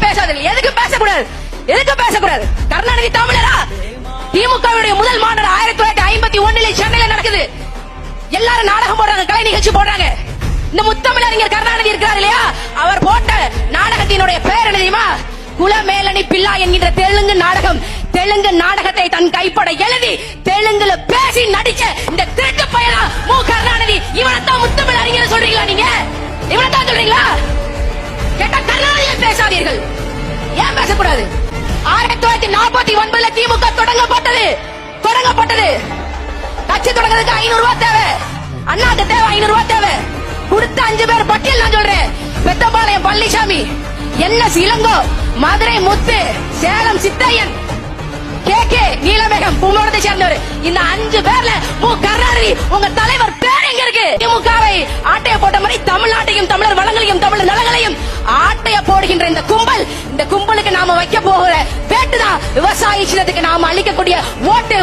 பேசாதீர்கள். எதுக்கு பேசக்கூடாது? எதுக்கு பேசக்கூடாது? கருணாநிதி தமிழரா? திமுகவுடைய முதல் மாநாடு 1951 சென்னையில நடக்குது. எல்லாரும் நாடகம் போடுறாங்க, கலை நிகழ்ச்சி போடுறாங்க. இந்த முத்தமிழறிஞர் கருணாநிதி இருக்கிறார் இல்லையா, அவர் போட்ட நாடகத்தினுடைய பெயர் என்ன தெரியுமா? குலமேலனி பிள்ளா என்கின்ற தெலுங்கு நாடகம். தெலுங்கு நாடகத்தை தன் கைப்பட எழுதி தெலுங்குல பேசி நடிச்ச இந்த திருட்டு பையனா மு கருணாநிதி. இவனைத்தான் முத்தமிழ் அறிஞர் சொல்றீங்களா? நீங்க இவனைத்தான் சொல்றீங்களா? கேட்ட கருணாநிதியை பேசாதீர்கள். ஏன் பேசக்கூடாது? 1949 திமுக தொடங்கப்பட்டது. கட்சி தொடங்குறதுக்கு 500 ரூபாய் தேவை. அண்ணாக்கு தேவை 500 ரூபாய் தேவை. கொடுத்த 5 பேர் பட்டியல் நான் சொல்றேன். பெத்தபாளையம் பழனிசாமி, NS இளங்கோ, மதுரை முத்து, சேலம் சித்தையன், KK நீலமேகம் கும்பகோணத்தை சேர்ந்தவர். இந்த 5 பேர்ல மு கருணாநிதி உங்க தலைவர் பேர் எங்க இருக்கு? திமுகவை ஆட்டைய போட்ட மாதிரி தமிழ்நாட்டையும் தமிழர் வளங்களையும் தமிழர் நலங்களையும் ஆட்டைய போடுகின்ற இந்த கும்பலுக்கு நாம வைக்க போகிற வேட்டுதான் விவசாய சின்னத்துக்கு நாம அளிக்கக்கூடிய ஓட்டு.